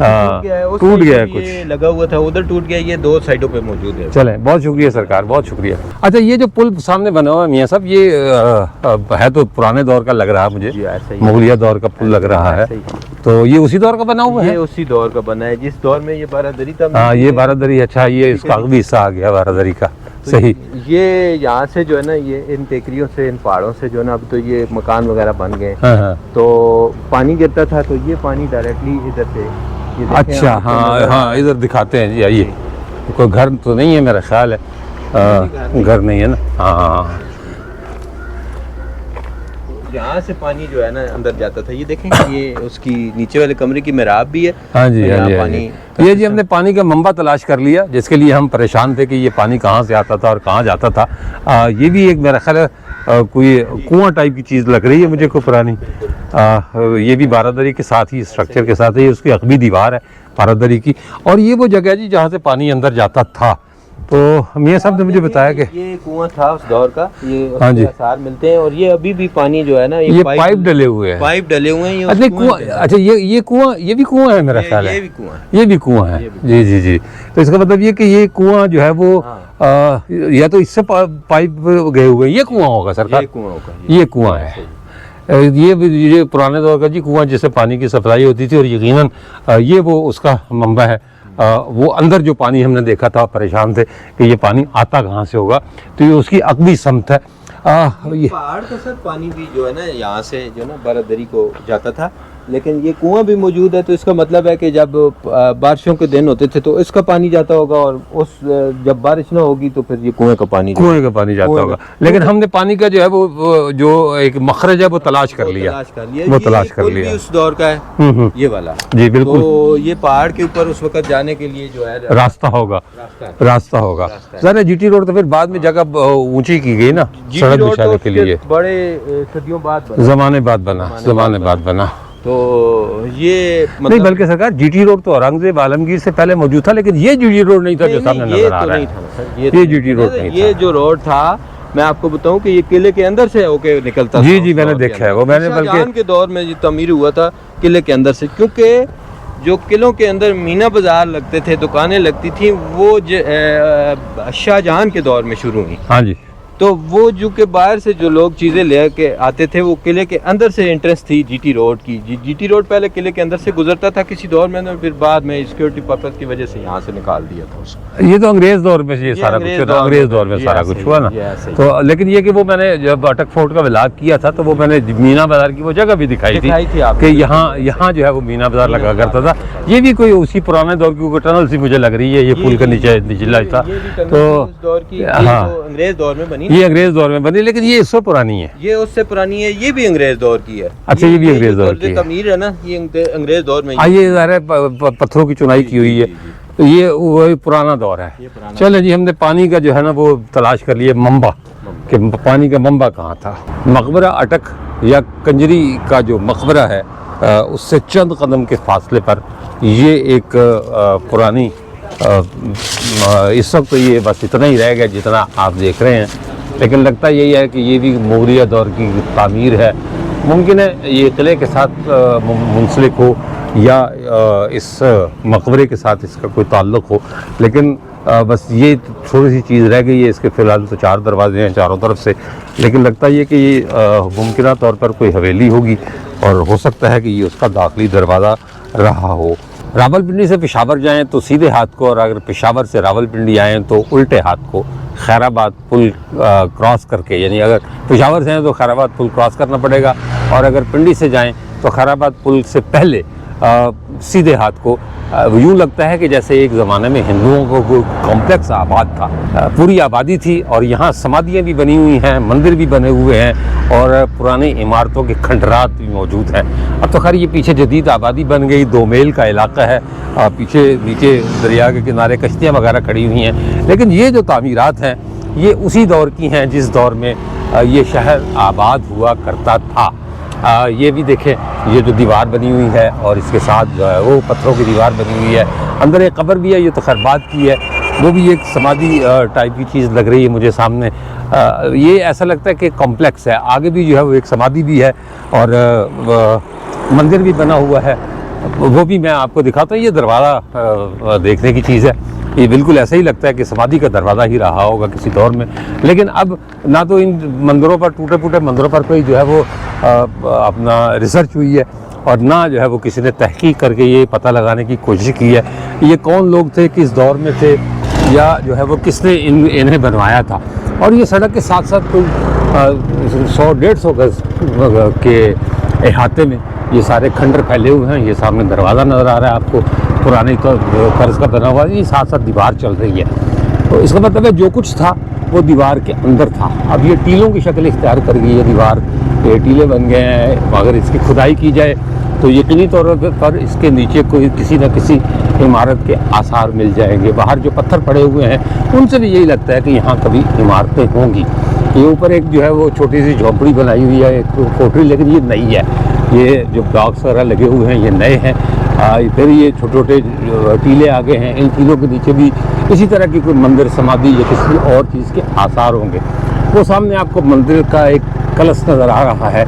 S1: टूट गया है, कुछ
S3: लगा हुआ था, उधर टूट गया, ये 2 साइडों पे मौजूद है।
S1: चले, बहुत शुक्रिया सरकार, बहुत शुक्रिया। अच्छा, ये जो पुल सामने बना हुआ है मियाँ साहब, ये है तो पुराने दौर का लग रहा है मुझे, मुगलिया दौर का पुल लग रहा है। तो ये उसी दौर का बना हुआ है?
S3: ये उसी दौर का बना है जिस दौर में ये बारादरी था।
S1: हाँ, ये बारादरी, अच्छा, ये इसका अगली हिस्सा आ गया बारादरी का।
S3: तो
S1: सही।
S3: ये यहाँ से जो है ना, ये इन टेकरियों से, इन पहाड़ों से जो है ना, अब तो ये मकान वगैरह बन गए।
S1: हाँ।
S3: तो पानी गिरता था तो ये पानी डायरेक्टली इधर से,
S1: अच्छा, हाँ, इधर दिखाते हैं जी। आइए, कोई घर तो नहीं है मेरा ख्याल है, घर नहीं है ना। हाँ,
S3: यहाँ से पानी जो है ना अंदर जाता था। ये देखें, ये उसकी नीचे वाले कमरे की मेहराब भी है।
S1: हाँ जी, हाँ जी,
S3: पानी
S1: ये जी हमने पानी का मंबा तलाश कर लिया, जिसके लिए हम परेशान थे कि ये पानी कहाँ से आता था और कहाँ जाता था। ये भी एक मेरा ख्याल है कोई कुआं टाइप की चीज़ लग रही है मुझे, को पुरानी। ये भी बारादरी के साथ ही, स्ट्रक्चर के साथ ही उसकी अकबी दीवार है बारादरी की। और ये वो जगह जी जहाँ से पानी अंदर जाता था। तो मियाँ साहब ने मुझे बताया कि
S3: ये कुआं था उस दौर का, ये
S1: हाँ जी,
S3: आसार मिलते हैं। और ये अभी भी पानी जो है ना,
S1: ये पाइप डले हुए हैं,
S3: पाइप डले हुए हैं।
S1: अच्छा, कुआं, अच्छा, ये कुआं, ये भी कुआं है मेरा ख्याल है।
S3: ये भी कुआं है,
S1: ये भी कुआं है। जी जी जी। तो इसका मतलब ये कि ये कुआं जो है वो या तो इससे पाइप गए हुए, ये कुआं होगा सरकार?
S3: ये कुआं होगा,
S1: ये कुआं है। ये पुराने दौर का जी कुआं जिससे पानी की सप्लाई होती थी, और यकीनन ये वो उसका मंबा है। वो अंदर जो पानी हमने देखा था, परेशान थे कि ये पानी आता कहाँ से होगा, तो ये उसकी अकबी समत है।
S3: ये पहाड़ का सर पानी भी जो है ना, यहाँ से जो ना बारादरी को जाता था, लेकिन ये कुआं भी मौजूद है। तो इसका मतलब है कि जब बारिशों के दिन होते थे तो इसका पानी जाता होगा, और उस जब बारिश ना होगी तो फिर ये कुएं का पानी जाता होगा। लेकिन हमने पानी का जो है वो जो एक मखरज है वो तलाश कर लिया, वो तलाश कर लिया। उस दौर का है ये वाला
S1: जी, बिल्कुल।
S3: तो ये पहाड़ के ऊपर उस वक्त जाने के लिए जो है
S1: रास्ता होगा। सर जीटी रोड तो फिर बाद में जगह ऊंची की गई ना, सड़क बिछाने के लिए,
S3: बड़े सदियों बाद
S1: जमाने बाद बना।
S3: तो ये मतलब
S1: नहीं, बल्कि सरकार जीटी रोड तो औरंगजेब आलमगीर से पहले मौजूद था, लेकिन ये जीटी रोड नहीं था जो सामने नजर आ रहा है। ये जीटी रोड नहीं था।
S3: ये जो रोड था, मैं आपको बताऊं कि ये किले के अंदर से होके निकलता था।
S1: जी, मैंने देखा है वो, मैंने
S3: बल्कि के दौर में ये तमीर हुआ था किले के अंदर से, क्योंकि जो किलों के अंदर मीना बाजार लगते थे, दुकानें लगती थी, वो शाहजहां के दौर में शुरू हुई।
S1: हाँ जी।
S3: तो वो जो के बाहर से जो लोग चीज़ें ले के आते थे, वो किले के अंदर से एंट्रेंस थी जीटी रोड की। जीटी रोड पहले किले के अंदर से गुजरता था किसी दौर में, फिर बाद में सिक्योरिटी पर्पस की वजह से यहाँ से निकाल दिया था उसको।
S1: ये तो अंग्रेज दौर में ये सारा कुछ हुआ, अंग्रेज दौर में सारा कुछ हुआ ना। तो लेकिन ये कि वो मैंने जब अटक फोर्ट का विलाग किया था, तो वो मैंने मीना बाजार की वो जगह भी दिखाई थी कि यहाँ जो है वो मीना बाजार लगा करता था। ये भी कोई उसी पुराने दौर की टनल सी मुझे लग रही है, ये पुल का नीचे निचला था। तो
S3: हाँ, अंग्रेज दौर में बनी,
S1: ये अंग्रेज दौर में बनी, लेकिन ये इससे पुरानी है।
S3: ये उससे पुरानी है, ये भी अंग्रेज दौर की है।
S1: अच्छा, ये भी अंग्रेज दौर की है।
S3: तमीर है ना, ये अंग्रेज दौर में।
S1: ये ज़ाहिर पत्थरों की चुनाई की हुई है, तो ये वही पुराना दौर है। चले जी, हमने पानी का जो है ना वो तलाश कर लिया, मंबा, कि पानी का मंबा कहाँ था। मकबरा अटक या कंजरी का जो मकबरा है, उससे चंद कदम के फासले पर ये एक पुरानी, इस वक्त तो ये बस इतना ही रह गया जितना आप देख रहे हैं, लेकिन लगता यही है कि ये भी मुगलिया दौर की तामीर है। मुमकिन है ये किले के साथ मुंसलिक हो या इस मकबरे के साथ इसका कोई ताल्लुक़ हो, लेकिन बस ये थोड़ी सी चीज़ रह गई है। इसके फ़िलहाल तो 4 दरवाजे हैं चारों तरफ से, लेकिन लगता ये कि ये मुमकिन तौर पर कोई हवेली होगी, और हो सकता है कि ये उसका दाखिली दरवाज़ा रहा हो। रावलपिंडी से पेशावर जाएं तो सीधे हाथ को, और अगर पेशावर से रावलपिंडी आएँ तो उल्टे हाथ को खैराबाद पुल क्रॉस करके, यानी अगर पेशावर से हैं तो खैराबाद पुल क्रॉस करना पड़ेगा, और अगर पिंडी से जाएं तो खैराबाद पुल से पहले सीधे हाथ को। यूँ लगता है कि जैसे एक ज़माने में हिंदुओं को कॉम्प्लेक्स आबाद था, पूरी आबादी थी, और यहाँ समाधियाँ भी बनी हुई हैं, मंदिर भी बने हुए हैं, और पुरानी इमारतों के खंडरात भी मौजूद हैं। अब तो खैर ये पीछे जदीद आबादी बन गई, 2 मील का इलाका है, पीछे नीचे दरिया के किनारे कश्तियाँ वगैरह खड़ी हुई हैं, लेकिन ये जो तामीरात हैं ये उसी दौर की हैं जिस दौर में ये शहर आबाद हुआ करता था। ये भी देखें, ये जो दीवार बनी हुई है, और इसके साथ जो है वो पत्थरों की दीवार बनी हुई है, अंदर एक कब्र भी है, ये तो खैर बात की है। वो भी एक समाधि टाइप की चीज़ लग रही है मुझे सामने। ये ऐसा लगता है कि कॉम्प्लेक्स है, आगे भी जो है वो एक समाधि भी है और मंदिर भी बना हुआ है, वो भी मैं आपको दिखाता हूँ। ये दरवाज़ा देखने की चीज़ है, ये बिल्कुल ऐसा ही लगता है कि समाधि का दरवाज़ा ही रहा होगा किसी दौर में। लेकिन अब ना तो इन मंदिरों पर, टूटे फूटे मंदिरों पर कोई जो है वो अपना रिसर्च हुई है और ना जो है वो किसी ने तहकीक करके ये पता लगाने की कोशिश की है ये कौन लोग थे, किस दौर में थे, या जो है वो किसने इन्हें बनवाया था। और ये सड़क के साथ साथ कोई 100-150 गज के अहाते में ये सारे खंडर फैले हुए हैं। ये सामने दरवाज़ा नज़र आ रहा है आपको, पुराने तर्ज का बना हुआ है, ये साथ साथ दीवार चल रही है। तो इसका मतलब है जो कुछ था वो दीवार के अंदर था। अब ये टीलों की शक्ल इख्तियार कर गई है दीवार, ये टीले बन गए हैं। अगर इसकी खुदाई की जाए तो यकीनी तौर पर इसके नीचे कोई किसी न किसी इमारत के आसार मिल जाएंगे। बाहर जो पत्थर पड़े हुए हैं उनसे भी यही लगता है कि यहाँ कभी इमारतें होंगी। ये ऊपर एक जो है वो छोटी सी झोपड़ी बनाई हुई है, एक कोठरी, लेकिन ये नई है। ये जो ब्लॉक्स वगैरह लगे हुए हैं ये नए हैं। फिर ये छोटे छोटे टीले आगे हैं, इन टीलों के नीचे भी इसी तरह की कोई मंदिर, समाधि या किसी और चीज़ के आसार होंगे। वो सामने आपको मंदिर का एक कलश नज़र आ रहा है।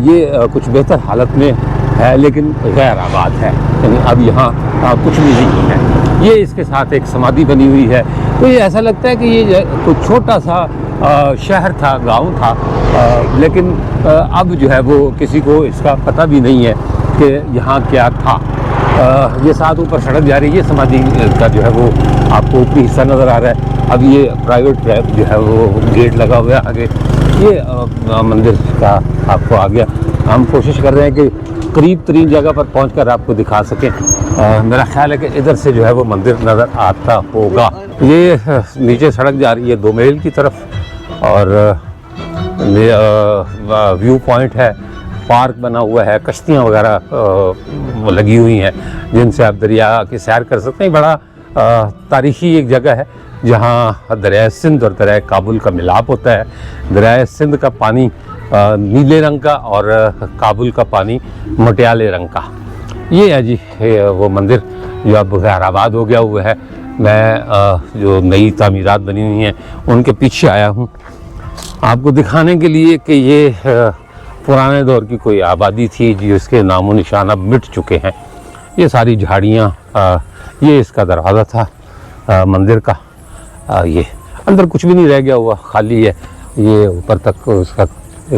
S1: ये कुछ बेहतर हालत में है लेकिन गैर आबाद है, यानी अब यहाँ कुछ भी नहीं है। ये इसके साथ एक समाधि बनी हुई है। तो ये ऐसा लगता है कि ये कुछ छोटा सा शहर था, गांव था, लेकिन अब जो है वो किसी को इसका पता भी नहीं है कि यहाँ क्या था। ये साथ ऊपर सड़क जा रही है, ये समाधि का जो है वो आपको ऊपरी हिस्सा नज़र आ रहा है। अब ये प्राइवेट जो है वो गेट लगा हुआ है आगे, ये मंदिर का आपको आ गया। हम कोशिश कर रहे हैं कि करीब तरीन जगह पर पहुंचकर आपको दिखा सकें। मेरा ख्याल है कि इधर से जो है वो मंदिर नज़र आता होगा। ये नीचे सड़क जा रही है 2 मील की तरफ और व्यू पॉइंट है, पार्क बना हुआ है, कश्तियाँ वगैरह लगी हुई हैं जिनसे आप दरिया की सैर कर सकते हैं। बड़ा तारीख़ी एक जगह है जहाँ दरिया सिंध और दरिया काबुल का मिलाप होता है। दरिया सिंध का पानी नीले रंग का और काबुल का पानी मटियाले रंग का। ये है जी वो मंदिर जो अब गैर आबाद हो गया हुआ है। मैं जो नई तामीरात बनी हुई हैं उनके पीछे आया हूँ आपको दिखाने के लिए कि ये पुराने दौर की कोई आबादी थी जिसके नामो निशान अब मिट चुके हैं। ये सारी झाड़ियाँ, ये इसका दरवाज़ा था मंदिर का। ये अंदर कुछ भी नहीं रह गया हुआ, खाली है। ये ऊपर तक उसका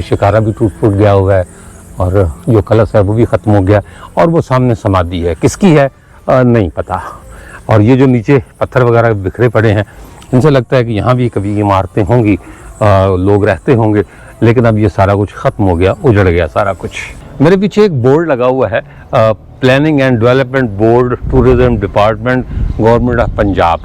S1: शिकारा भी टूट फूट गया हुआ है और जो कलश है वो भी ख़त्म हो गया और वो सामने समाधि है, किसकी है नहीं पता। और ये जो नीचे पत्थर वगैरह बिखरे पड़े हैं इनसे लगता है कि यहाँ भी कभी इमारतें होंगी, लोग रहते होंगे, लेकिन अब ये सारा कुछ ख़त्म हो गया, उजड़ गया सारा कुछ। मेरे पीछे एक बोर्ड लगा हुआ है, planning and development board, tourism department, government of Punjab.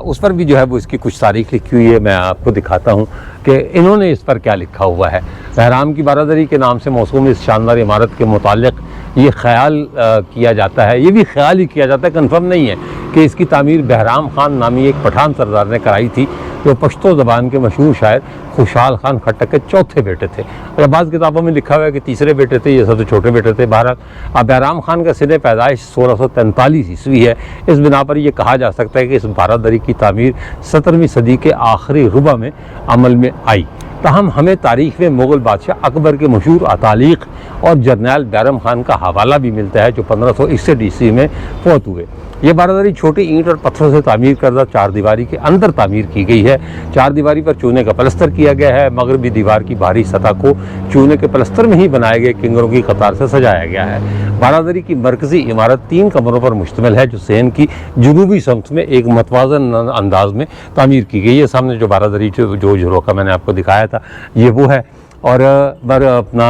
S1: उस पर भी जो है वो इसकी कुछ तारीख लिखी हुई है। मैं आपको दिखाता हूँ कि इन्होंने इस पर क्या लिखा हुआ है। बहराम की बारादरी के नाम से मौसूम इस शानदार इमारत के मुताल्लिक़ ये ख्याल किया जाता है, ये भी ख्याल ही किया जाता है, कंफर्म नहीं है, कि इसकी तामीर बहराम खान नामी एक पठान सरदार ने कराई थी जो पश्तो ज़बान के मशहूर शायर खुशहाल खान खट्टक के चौथे बेटे थे। और बाज़ किताबों में लिखा हुआ है कि तीसरे बेटे थे, ये सबसे छोटे बेटे थे। बहरहाल अब बहराम खान का सिने पैदाइश 1643 ईस्वी है। इस बिना पर यह कहा जा सकता है कि इस बारादरी की तामीर 17वीं सदी के आखिरी रुबा में अमल में आई। ताहम हमें तारीख़ में मुग़ल बादशाह अकबर के मशहूर अतालीक़ और जर्नैल बैरम खान का हवाला भी मिलता है जो 1561 ईस्वी में फौत हुए। ये बारादरी छोटी ईंट और पत्थरों से तामीर करदा 4 दीवारी के अंदर तामीर की गई है। 4 दीवारी पर चूने का पलस्तर किया गया है। मगरबी दीवार की बाहरी सतह को चूने के पलस्तर में ही बनाए गए किंगरों की कतार से सजाया गया है। बारादरी की मरकजी इमारत 3 कमरों पर मुश्तमिल है जो सेन की जनूबी समत में एक मतवाज़न अंदाज में तामीर की गई है। सामने जो बारादरी जो झरोखा मैंने आपको दिखाया था ये वो है। और अपना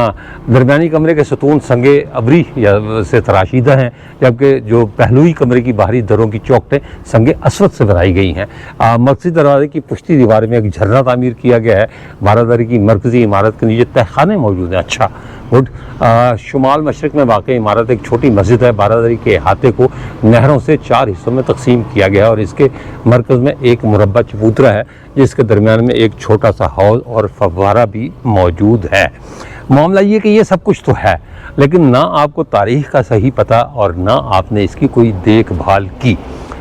S1: दरमियानी कमरे के सतून संगे अबरी या से तराशीदा हैं, जबकि जो पहलुई कमरे की बाहरी दरों की चौखटें संगे अस्वद से बनाई गई हैं। मरकज़ी दरवाजे की पुश्ती दीवार में एक झरना तामीर किया गया है। बारादरी की मरकज़ी इमारत के नीचे तहखाने मौजूद हैं। अच्छा गुड। शुमाल मशरक़ में वाक़ई इमारत एक छोटी मस्जिद है। बारादरी के अहाते को नहरों से 4 हिस्सों में तकसीम किया गया है और इसके मरकज़ में एक मुरब्बा चबूतरा है जिसके दरमियान में एक छोटा सा हौज़ और फव्वारा भी मौजूद है। मामला ये कि ये सब कुछ तो है, लेकिन ना आपको तारीख़ का सही पता और ना आपने इसकी कोई देखभाल की।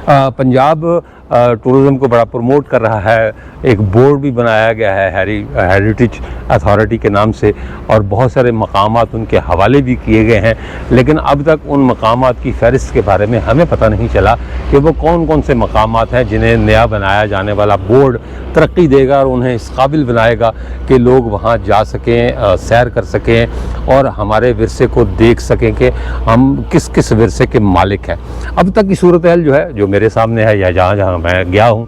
S1: पंजाब टूरिज़्म को बड़ा प्रमोट कर रहा है। एक बोर्ड भी बनाया गया है हेरिटेज अथॉरिटी के नाम से, और बहुत सारे मकामात उनके हवाले भी किए गए हैं, लेकिन अब तक उन मकामात की फ़हरिस्त के बारे में हमें पता नहीं चला कि वो कौन कौन से मकामात हैं जिन्हें नया बनाया जाने वाला बोर्ड तरक्की देगा और उन्हें इस काबिल बनाएगा कि लोग वहाँ जा सकें, सैर कर सकें और हमारे विरसे को देख सकें कि हम किस किस विरसे के मालिक हैं। अब तक की सूरत हाल जो है, जो मेरे सामने है या जहाँ जहाँ मैं गया हूँ,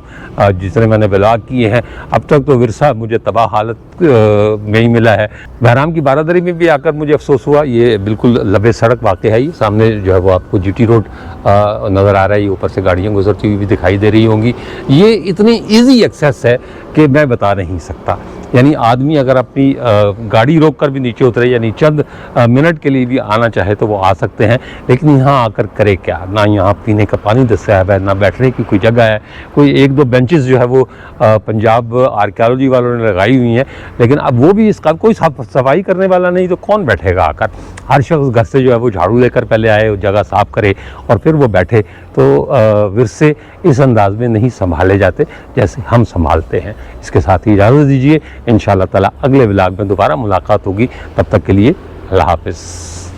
S1: जितने मैंने ब्लॉग किए हैं, अब तक तो विरसा मुझे तबाह हालत में ही मिला है। बहराम की बारादरी में भी आकर मुझे अफसोस हुआ। ये बिल्कुल लबे सड़क वाक़ है, ये सामने जो है वो आपको जीटी रोड नज़र आ रहा है, ये ऊपर से गाड़ियाँ गुजरती हुई भी दिखाई दे रही होंगी। ये इतनी ईजी एक्सेस है कि मैं बता नहीं सकता। यानी आदमी अगर अपनी गाड़ी रोक कर भी नीचे उतरे, यानी चंद मिनट के लिए भी आना चाहे तो वो आ सकते हैं, लेकिन यहाँ आकर करे क्या? ना यहाँ पीने का पानी दस्तयाब है, ना बैठने की कोई जगह है। कोई एक दो बेंचेस जो है वो पंजाब आर्कियोलॉजी वालों ने लगाई हुई हैं, लेकिन अब वो भी इसका कोई सफाई करने वाला नहीं, तो कौन बैठेगा आकर? हर शख्स घर से जो है वो झाड़ू लेकर पहले आए, वो जगह साफ़ करे और फिर वो बैठे। तो विरसे इस अंदाज में नहीं संभाले जाते जैसे हम संभालते हैं। इसके साथ ही इजाज़त दीजिए, इंशाअल्लाह ताला अगले व्लॉग में दोबारा मुलाकात होगी। तब तक के लिए अल्लाह हाफ़िज़।